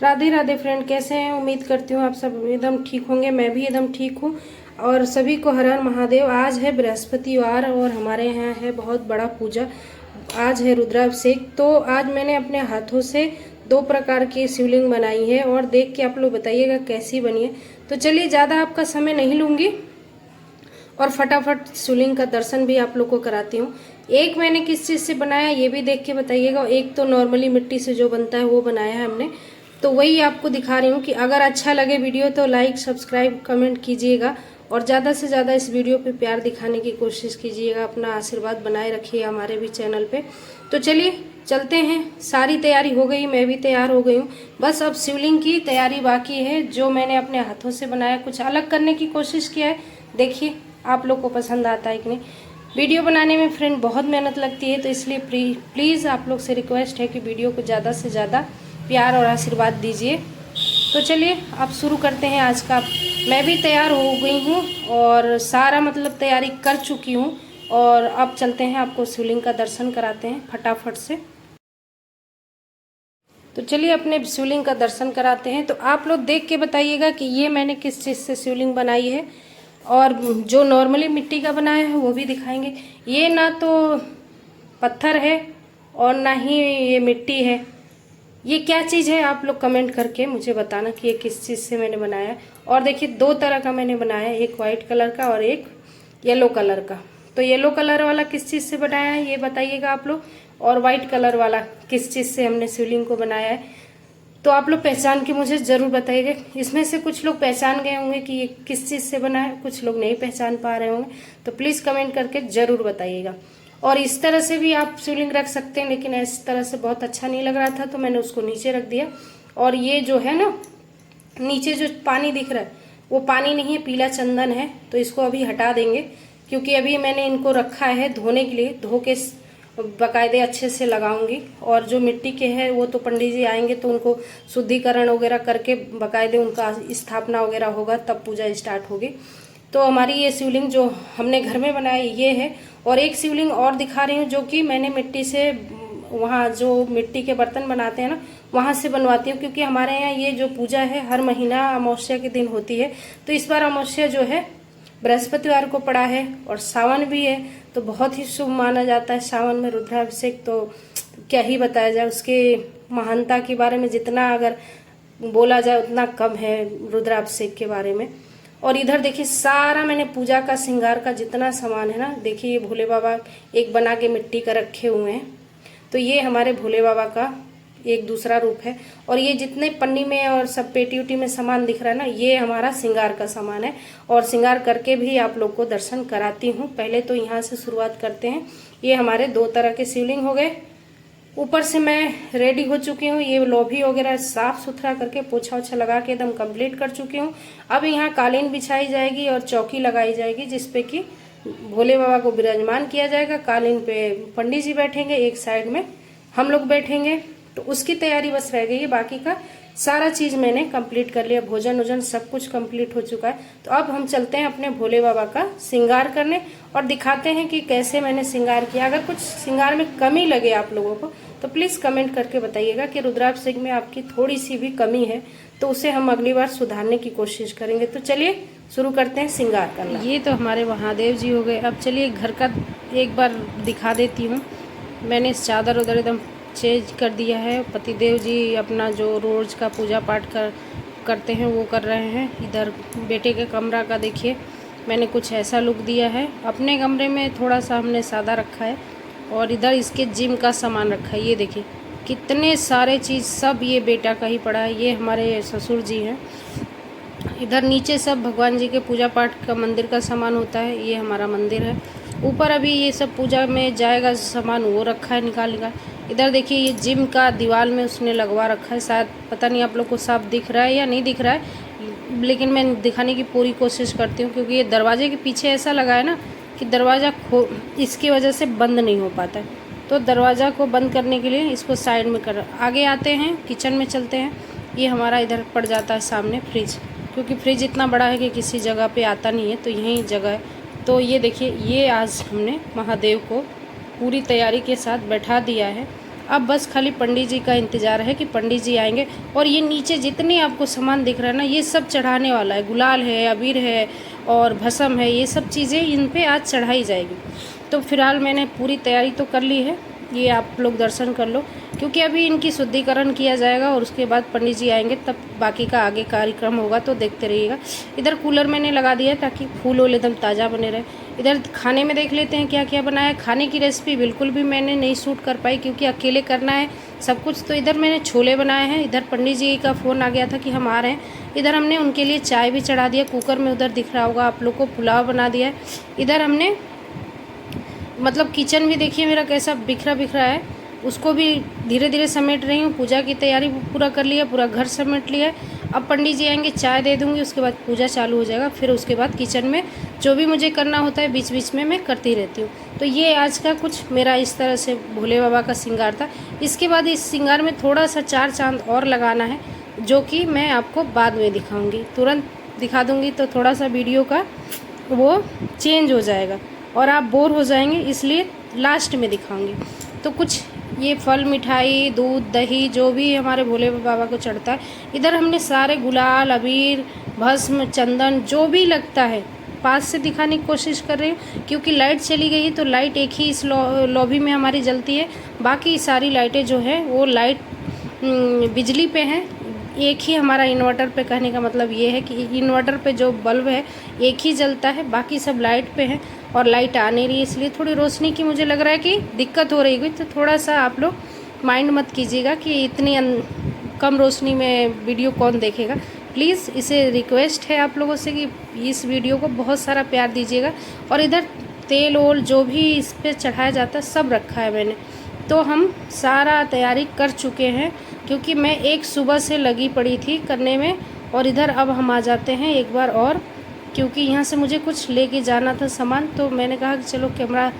Radhe Radhe friend, कैसे हैं? उम्मीद करती हूँ आप सब एकदम ठीक होंगे। मैं भी एकदम ठीक हूँ। और सभी को हर हर महादेव। आज है बृहस्पतिवार और हमारे यहाँ है बहुत बड़ा पूजा। आज है रुद्राभिषेक। तो आज मैंने अपने हाथों से 2 प्रकार की शिवलिंग बनाई है और देख के आप लोग बताइएगा कैसी बनी है। तो चलिए, ज़्यादा आपका समय नहीं लूँगी और फटाफट शिवलिंग का दर्शन भी आप लोग को कराती हूँ। एक मैंने किस चीज़ से बनाया ये भी देख के बताइएगा। एक तो नॉर्मली मिट्टी से जो बनता है वो बनाया है हमने, तो वही आपको दिखा रही हूँ कि अगर अच्छा लगे वीडियो तो लाइक सब्सक्राइब कमेंट कीजिएगा और ज़्यादा से ज़्यादा इस वीडियो पे प्यार दिखाने की कोशिश कीजिएगा। अपना आशीर्वाद बनाए रखिए हमारे भी चैनल पे। तो चलिए चलते हैं। सारी तैयारी हो गई, मैं भी तैयार हो गई हूँ। बस अब शिवलिंग की तैयारी बाकी है, जो मैंने अपने हाथों से बनाया। कुछ अलग करने की कोशिश किया है, देखिए आप लोग को पसंद आता है कि नहीं। वीडियो बनाने में फ्रेंड बहुत मेहनत लगती है, तो इसलिए प्लीज़ आप लोग से रिक्वेस्ट है कि वीडियो को ज़्यादा से ज़्यादा प्यार और आशीर्वाद दीजिए। तो चलिए अब शुरू करते हैं आज का। मैं भी तैयार हो गई हूँ और सारा तैयारी कर चुकी हूँ। और अब चलते हैं, आपको शिवलिंग का दर्शन कराते हैं फटाफट से। तो चलिए अपने शिवलिंग का दर्शन कराते हैं। तो आप लोग देख के बताइएगा कि ये मैंने किस चीज़ से शिवलिंग बनाई है। और जो नॉर्मली मिट्टी का बनाया है वो भी दिखाएंगे। ये ना तो पत्थर है और ना ही ये मिट्टी है। ये क्या चीज़ है आप लोग कमेंट करके मुझे बताना कि ये किस चीज़ से मैंने बनाया है। और देखिए 2 तरह का मैंने बनाया है, एक वाइट कलर का और एक येलो कलर का। तो येलो कलर वाला किस चीज़ से बनाया है ये बताइएगा आप लोग, और वाइट कलर वाला किस चीज़ से हमने शिवलिंग को बनाया है। तो आप लोग पहचान के मुझे ज़रूर बताइएगा। इसमें से कुछ लोग पहचान गए होंगे कि ये किस चीज़ से बना है, कुछ लोग नहीं पहचान पा रहे होंगे। तो प्लीज़ कमेंट करके ज़रूर बताइएगा। और इस तरह से भी आप शिवलिंग रख सकते हैं, लेकिन इस तरह से बहुत अच्छा नहीं लग रहा था तो मैंने उसको नीचे रख दिया। और ये जो है ना, नीचे जो पानी दिख रहा है वो पानी नहीं है, पीला चंदन है। तो इसको अभी हटा देंगे, क्योंकि अभी मैंने इनको रखा है धोने के लिए। धो के बाकायदे अच्छे से लगाऊंगी। और जो मिट्टी के हैं वो तो पंडित जी आएंगे तो उनको शुद्धिकरण वगैरह करके बाकायदे उनका स्थापना वगैरह होगा, तब पूजा स्टार्ट होगी। तो हमारी ये शिवलिंग जो हमने घर में बनाई ये है। और एक शिवलिंग और दिखा रही हूँ जो कि मैंने मिट्टी से, वहाँ जो मिट्टी के बर्तन बनाते हैं ना वहाँ से बनवाती हूँ। क्योंकि हमारे यहाँ ये जो पूजा है हर महीना अमावस्या के दिन होती है। तो इस बार अमावस्या जो है बृहस्पतिवार को पड़ा है और सावन भी है, तो बहुत ही शुभ माना जाता है सावन में रुद्राभिषेक। तो क्या ही बताया जाए उसके महानता के बारे में, जितना अगर बोला जाए उतना कम है रुद्राभिषेक के बारे में। और इधर देखिए सारा मैंने पूजा का श्रृंगार का जितना सामान है ना, देखिए ये भोले बाबा एक बना के मिट्टी का रखे हुए हैं। तो ये हमारे भोले बाबा का एक दूसरा रूप है। और ये जितने पन्नी में और सब पेटी उटी में सामान दिख रहा है ना, ये हमारा श्रृंगार का सामान है। और श्रृंगार करके भी आप लोग को दर्शन कराती हूँ। पहले तो यहाँ से शुरुआत करते हैं। ये हमारे 2 तरह के शिवलिंग हो गए। ऊपर से मैं रेडी हो चुकी हूँ, ये लोभी वगैरह साफ सुथरा करके पोछा ओछा लगा के एकदम कंप्लीट कर चुकी हूँ। अब यहाँ कालीन बिछाई जाएगी और चौकी लगाई जाएगी, जिसपे कि भोले बाबा को विराजमान किया जाएगा। कालीन पे पंडित जी बैठेंगे, एक साइड में हम लोग बैठेंगे। तो उसकी तैयारी बस रह गई है, बाकी का सारा चीज मैंने कंप्लीट कर लिया। भोजन वोजन सब कुछ कंप्लीट हो चुका है। तो अब हम चलते हैं अपने भोले बाबा का श्रृंगार करने और दिखाते हैं कि कैसे मैंने श्रृंगार किया। अगर कुछ श्रृंगार में कमी लगे आप लोगों को तो प्लीज कमेंट करके बताइएगा कि रुद्राभिषेक में आपकी थोड़ी सी भी कमी है, तो उसे हम अगली बार सुधारने की कोशिश करेंगे। तो चलिए शुरू करते हैं श्रृंगार करना। ये तो हमारे महादेव जी हो गए। अब चलिए घर का एक बार दिखा देती हूँ। मैंने इस चादर उधर एकदम चेंज कर दिया है। पतिदेव जी अपना जो रोज का पूजा पाठ करते हैं वो कर रहे हैं। इधर बेटे के कमरा का देखिए मैंने कुछ ऐसा लुक दिया है। अपने कमरे में थोड़ा सा हमने सादा रखा है। और इधर इसके जिम का सामान रखा है। ये देखिए कितने सारे चीज़, सब ये बेटा का ही पड़ा है। ये हमारे ससुर जी हैं। इधर नीचे सब भगवान जी के पूजा पाठ का मंदिर का सामान होता है। ये हमारा मंदिर है। ऊपर अभी ये सब पूजा में जाएगा सामान वो रखा है निकाल। इधर देखिए ये जिम का दीवार में उसने लगवा रखा है। शायद पता नहीं आप लोग को साफ दिख रहा है या नहीं दिख रहा है, लेकिन मैं दिखाने की पूरी कोशिश करती हूँ। क्योंकि ये दरवाजे के पीछे ऐसा लगा है ना कि दरवाज़ा इसकी वजह से बंद नहीं हो पाता है। तो दरवाज़ा को बंद करने के लिए इसको साइड में कर। आगे आते हैं, किचन में चलते हैं। ये हमारा इधर पड़ जाता है सामने फ्रिज, क्योंकि फ्रिज इतना बड़ा है कि किसी जगह पे आता नहीं है, तो यहीं जगह है। तो ये देखिए ये आज हमने महादेव को पूरी तैयारी के साथ बैठा दिया है। अब बस खाली पंडित जी का इंतज़ार है कि पंडित जी आएंगे। और ये नीचे जितने आपको सामान दिख रहा है ना, ये सब चढ़ाने वाला है। गुलाल है, अबीर है और भस्म है, ये सब चीज़ें इन पे आज चढ़ाई जाएगी। तो फिलहाल मैंने पूरी तैयारी तो कर ली है, ये आप लोग दर्शन कर लो, क्योंकि अभी इनकी शुद्धिकरण किया जाएगा और उसके बाद पंडित जी आएंगे तब बाकी का आगे कार्यक्रम होगा, तो देखते रहिएगा। इधर कूलर मैंने लगा दिया है ताकि फूल वूल एकदम ताज़ा बने रहे। इधर खाने में देख लेते हैं क्या क्या बनाया है। खाने की रेसिपी बिल्कुल भी मैंने नहीं शूट कर पाई क्योंकि अकेले करना है सब कुछ। तो इधर मैंने छोले बनाए हैं। इधर पंडित जी का फ़ोन आ गया था कि हम आ रहे हैं। इधर हमने उनके लिए चाय भी चढ़ा दिया कुकर में, उधर दिख रहा होगा आप लोग को, पुलाव बना दिया है। इधर हमने मतलब किचन भी देखिए मेरा कैसा बिखरा बिखरा है, उसको भी धीरे धीरे समेट रही हूँ। पूजा की तैयारी पूरा कर लिया, पूरा घर समेट लिया है। अब पंडित जी आएंगे, चाय दे दूँगी, उसके बाद पूजा चालू हो जाएगा। फिर उसके बाद किचन में जो भी मुझे करना होता है बीच बीच में मैं करती रहती हूँ। तो ये आज का कुछ मेरा इस तरह से भोले बाबा का श्रृंगार था। इसके बाद इस श्रृंगार में थोड़ा सा 4 चांद और लगाना है, जो कि मैं आपको बाद में दिखाऊँगी। तुरंत दिखा दूँगी तो थोड़ा सा वीडियो का वो चेंज हो जाएगा और आप बोर हो जाएंगे, इसलिए लास्ट में दिखाऊंगी। तो कुछ ये फल, मिठाई, दूध, दही जो भी हमारे भोले बाबा को चढ़ता है। इधर हमने सारे गुलाल, अबीर, भस्म, चंदन जो भी लगता है पास से दिखाने की कोशिश कर रही हूँ, क्योंकि लाइट चली गई है तो लाइट एक ही इस लॉबी में हमारी जलती है। बाकी सारी लाइटें जो है वो लाइट बिजली पे हैं। एक ही हमारा इन्वर्टर पे, कहने का मतलब ये है कि इन्वर्टर पे जो बल्ब है एक ही जलता है, बाकी सब लाइट पे है और लाइट आ नहीं रही है, इसलिए थोड़ी रोशनी की मुझे लग रहा है कि दिक्कत हो रही है। तो थोड़ा सा आप लोग माइंड मत कीजिएगा कि इतनी कम रोशनी में वीडियो कौन देखेगा। प्लीज़ इसे रिक्वेस्ट है आप लोगों से कि इस वीडियो को बहुत सारा प्यार दीजिएगा। और इधर तेल ओल जो भी इस पर चढ़ाया जाता है सब रखा है मैंने। तो हम सारा तैयारी कर चुके हैं, क्योंकि मैं एक सुबह से लगी पड़ी थी करने में। और इधर अब हम आ जाते हैं एक बार और, क्योंकि यहाँ से मुझे कुछ लेके जाना था सामान। तो मैंने कहा कि चलो कैमरा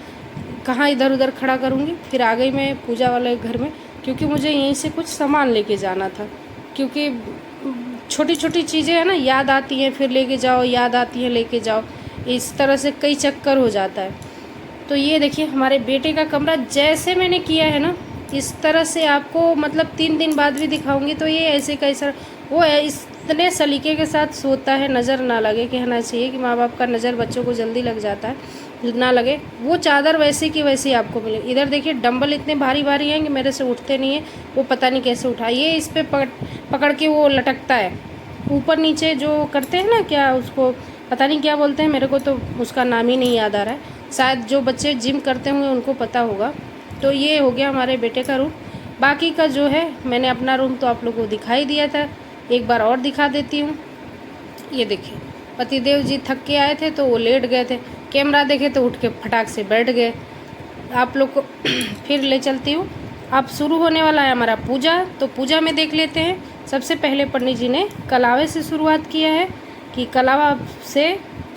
कहाँ इधर उधर खड़ा करूँगी। फिर आ गई मैं पूजा वाले घर में, क्योंकि मुझे यहीं से कुछ सामान लेके जाना था। क्योंकि छोटी छोटी चीज़ें हैं ना, याद आती हैं फिर लेके जाओ, याद आती है लेके जाओ, इस तरह से कई चक्कर हो जाता है। तो ये देखिए हमारे बेटे का कमरा जैसे मैंने किया है ना, इस तरह से आपको मतलब 3 दिन बाद भी दिखाऊंगी। तो ये ऐसे कैसा वो है, इतने सलीके के साथ सोता है, नज़र ना लगे, कहना चाहिए कि माँ बाप का नज़र बच्चों को जल्दी लग जाता है, ना लगे। वो चादर वैसे की वैसी आपको मिले। इधर देखिए डंबल इतने भारी भारी हैं कि मेरे से उठते नहीं है, वो पता नहीं कैसे उठा। ये इस पर पकड़ के वो लटकता है, ऊपर नीचे जो करते हैं ना, क्या उसको पता नहीं क्या बोलते हैं, मेरे को तो उसका नाम ही नहीं याद आ रहा है। शायद जो बच्चे जिम करते होंगे उनको पता होगा। तो ये हो गया हमारे बेटे का रूम। बाकी का जो है मैंने अपना रूम तो आप लोगों को दिखाई दिया था, एक बार और दिखा देती हूँ। ये देखिए पतिदेव जी थक के आए थे तो वो लेट गए थे, कैमरा देखे तो उठ के फटाक से बैठ गए। आप लोग को फिर ले चलती हूँ। अब शुरू होने वाला है हमारा पूजा। तो पूजा में देख लेते हैं। सबसे पहले पंडित जी ने कलावे से शुरुआत किया है कि कलावा से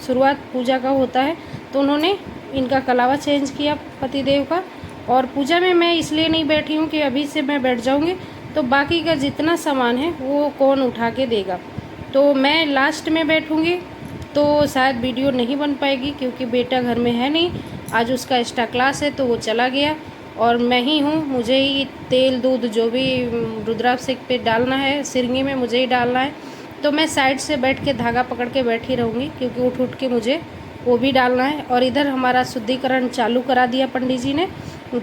शुरुआत पूजा का होता है। तो उन्होंने इनका कलावा चेंज किया पतिदेव का। और पूजा में मैं इसलिए नहीं बैठी हूँ कि अभी से मैं बैठ जाऊँगी तो बाकी का जितना सामान है वो कौन उठा के देगा। तो मैं लास्ट में बैठूँगी तो शायद वीडियो नहीं बन पाएगी, क्योंकि बेटा घर में है नहीं, आज उसका एक्स्ट्रा क्लास है तो वो चला गया और मैं ही हूँ। मुझे ही तेल दूध जो भी रुद्राभिषेक पे डालना है, सिरंगी में मुझे ही डालना है। तो मैं साइड से बैठ के धागा पकड़ के बैठी रहूँगी, क्योंकि उठ उठ के मुझे वो भी डालना है। और इधर हमारा शुद्धिकरण चालू करा दिया पंडित जी ने।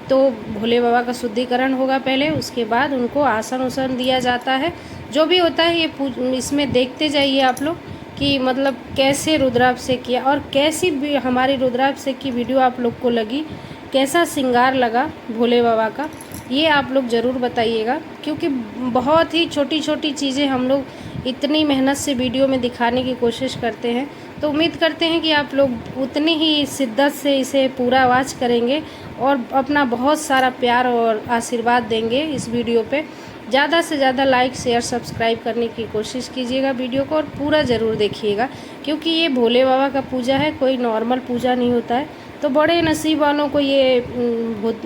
तो भोले बाबा का शुद्धिकरण होगा पहले, उसके बाद उनको आसन उसन दिया जाता है। जो भी होता है ये इसमें देखते जाइए आप लोग कि मतलब कैसे रुद्राभिषेक किया और कैसी भी हमारी रुद्राभिषेक की वीडियो आप लोग को लगी, कैसा श्रृंगार लगा भोले बाबा का, ये आप लोग ज़रूर बताइएगा। क्योंकि बहुत ही छोटी छोटी चीज़ें हम लोग इतनी मेहनत से वीडियो में दिखाने की कोशिश करते हैं। तो उम्मीद करते हैं कि आप लोग उतनी ही शिद्दत से इसे पूरा वॉच करेंगे और अपना बहुत सारा प्यार और आशीर्वाद देंगे इस वीडियो पे। ज़्यादा से ज़्यादा लाइक शेयर सब्सक्राइब करने की कोशिश कीजिएगा वीडियो को, और पूरा ज़रूर देखिएगा, क्योंकि ये भोले बाबा का पूजा है, कोई नॉर्मल पूजा नहीं होता है। तो बड़े नसीब वालों को ये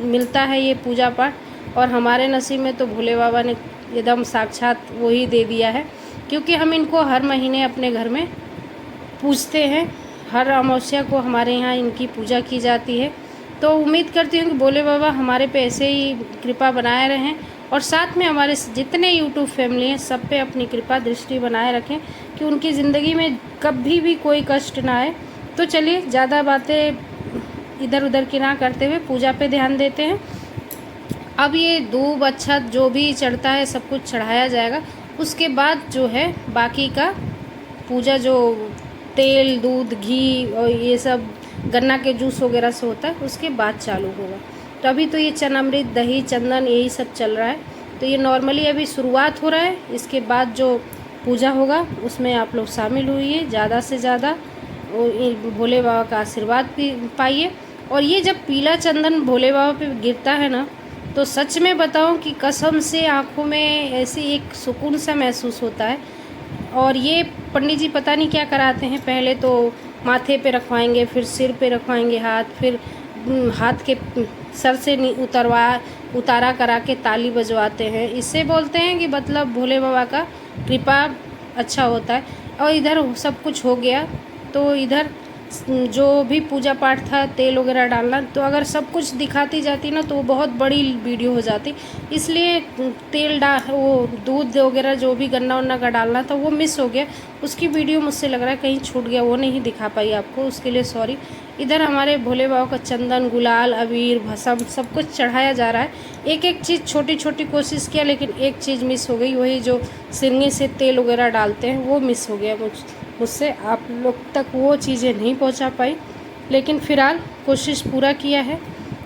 मिलता है ये पूजा पाठ, और हमारे नसीब में तो भोले बाबा ने एकदम साक्षात वही दे दिया है। क्योंकि हम इनको हर महीने अपने घर में पूजते हैं, हर अमावस्या को हमारे यहाँ इनकी पूजा की जाती है। तो उम्मीद करती हूँ कि भोले बाबा हमारे पे ऐसे ही कृपा बनाए रहें और साथ में हमारे जितने यूट्यूब फैमिली हैं सब पे अपनी कृपा दृष्टि बनाए रखें कि उनकी ज़िंदगी में कभी भी कोई कष्ट ना आए। तो चलिए ज़्यादा बातें इधर उधर की ना करते हुए पूजा पे ध्यान देते हैं। अब ये दूब अक्षत जो भी चढ़ता है सब कुछ चढ़ाया जाएगा। उसके बाद जो है बाकी का पूजा जो तेल दूध घी और ये सब गन्ना के जूस वगैरह से होता है उसके बाद चालू होगा। तो अभी तो ये चनामृत दही चंदन यही सब चल रहा है। तो ये नॉर्मली अभी शुरुआत हो रहा है। इसके बाद जो पूजा होगा उसमें आप लोग शामिल हुइए, ज़्यादा से ज़्यादा भोले बाबा का आशीर्वाद भी पाइए। और ये जब पीला चंदन भोले बाबा पे गिरता है ना, तो सच में बताऊं कि कसम से आँखों में ऐसे एक सुकून सा महसूस होता है। और ये पंडित जी पता नहीं क्या कराते हैं, पहले तो माथे पे रखवाएंगे, फिर सिर पे रखवाएंगे हाथ, फिर हाथ के सर से उतारा करा के ताली बजवाते हैं। इससे बोलते हैं कि मतलब भोले बाबा का कृपा अच्छा होता है। और इधर सब कुछ हो गया तो इधर जो भी पूजा पाठ था तेल वगैरह डालना, तो अगर सब कुछ दिखाती जाती ना तो वो बहुत बड़ी वीडियो हो जाती। इसलिए वो दूध वगैरह जो भी गन्ना वन्ना का डालना था वो मिस हो गया। उसकी वीडियो मुझसे लग रहा है कहीं छूट गया, वो नहीं दिखा पाई आपको, उसके लिए सॉरी। इधर हमारे भोले बाबा का चंदन गुलाल अबीर भस्म सब कुछ चढ़ाया जा रहा है। एक एक चीज़ छोटी छोटी कोशिश किया, लेकिन एक चीज़ मिस हो गई, वही जो सिरनी से तेल वगैरह डालते हैं वो मिस हो गया मुझसे। आप लोग तक वो चीज़ें नहीं पहुंचा पाई, लेकिन फ़िलहाल कोशिश पूरा किया है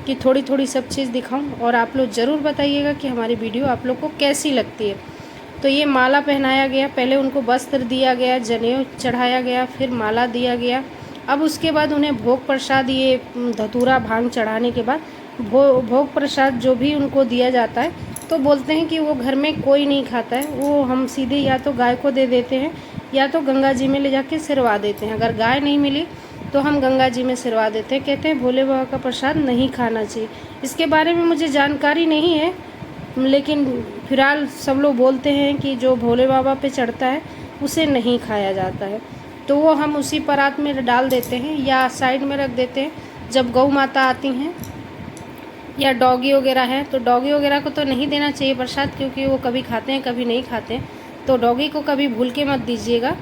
कि थोड़ी थोड़ी सब चीज़ दिखाऊं। और आप लोग ज़रूर बताइएगा कि हमारी वीडियो आप लोग को कैसी लगती है। तो ये माला पहनाया गया, पहले उनको वस्त्र दिया गया, जनेऊ चढ़ाया गया, फिर माला दिया गया। अब उसके बाद उन्हें भोग प्रसाद, ये धतूरा भांग चढ़ाने के बाद भोग प्रसाद जो भी उनको दिया जाता है, तो बोलते हैं कि वो घर में कोई नहीं खाता है, वो हम सीधे या तो गाय को दे देते हैं या तो गंगा जी में ले जाके सिरवा देते हैं। अगर गाय नहीं मिली तो हम गंगा जी में सिरवा देते हैं। कहते हैं भोले बाबा का प्रसाद नहीं खाना चाहिए। इसके बारे में मुझे जानकारी नहीं है, लेकिन फिलहाल सब लोग बोलते हैं कि जो भोले बाबा पे चढ़ता है उसे नहीं खाया जाता है। तो वो हम उसी परात में डाल देते हैं या साइड में रख देते हैं। जब गौ माता आती हैं या डॉगी वगैरह है, तो डॉगी वगैरह को तो नहीं देना चाहिए प्रसाद, क्योंकि वो कभी खाते हैं कभी नहीं खाते हैं। तो डॉगी को कभी भूल के मत दीजिएगा।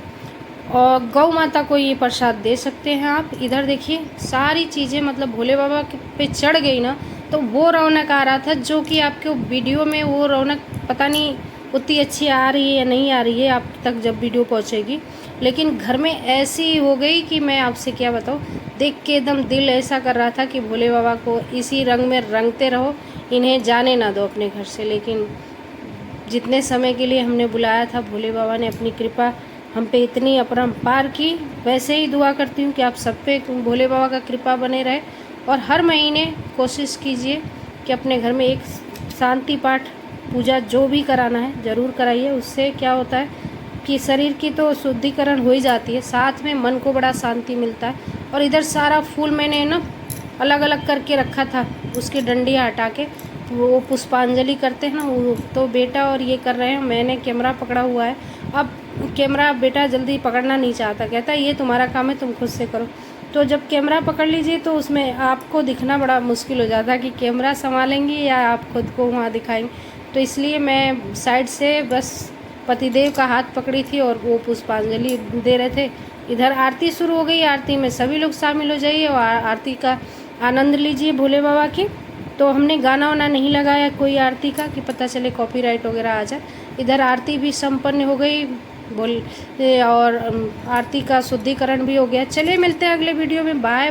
और गौ माता को ये प्रसाद दे सकते हैं आप। इधर देखिए सारी चीज़ें मतलब भोले बाबा पे चढ़ गई ना, तो वो रौनक आ रहा था जो कि आपके वीडियो में वो रौनक पता नहीं उतनी अच्छी आ रही है या नहीं आ रही है आप तक जब वीडियो पहुंचेगी। लेकिन घर में ऐसी हो गई कि मैं आपसे क्या बताऊं, देख के एकदम दिल ऐसा कर रहा था कि भोले बाबा को इसी रंग में रंगते रहो, इन्हें जाने ना दो अपने घर से। लेकिन जितने समय के लिए हमने बुलाया था, भोले बाबा ने अपनी कृपा हम पे इतनी अपरंपार की। वैसे ही दुआ करती हूँ कि आप सब पे भोले बाबा का कृपा बने रहे। और हर महीने कोशिश कीजिए कि अपने घर में एक शांति पाठ पूजा जो भी कराना है ज़रूर कराइए। उससे क्या होता है कि शरीर की तो शुद्धिकरण हो ही जाती है, साथ में मन को बड़ा शांति मिलता है। और इधर सारा फूल मैंने ना अलग अलग करके रखा था, उसकी डंडियाँ हटा के वो पुष्पांजलि करते हैं ना, वो तो बेटा और ये कर रहे हैं। मैंने कैमरा पकड़ा हुआ है। अब कैमरा बेटा जल्दी पकड़ना नहीं चाहता, कहता है ये तुम्हारा काम है तुम खुद से करो। तो जब कैमरा पकड़ लीजिए तो उसमें आपको दिखना बड़ा मुश्किल हो जाता है कि कैमरा संभालेंगे या आप खुद को वहाँ दिखाएंगे। तो इसलिए मैं साइड से बस पतिदेव का हाथ पकड़ी थी और वो पुष्पांजलि दे रहे थे। इधर आरती शुरू हो गई, आरती में सभी लोग शामिल हो जाइए और आरती का आनंद लीजिए भोले बाबा की। तो हमने गाना वाना नहीं लगाया कोई आरती का कि पता चले कॉपीराइट वगैरह आ जाए। इधर आरती भी संपन्न हो गई और आरती का शुद्धिकरण भी हो गया। चलिए मिलते हैं अगले वीडियो में, बाय बाय।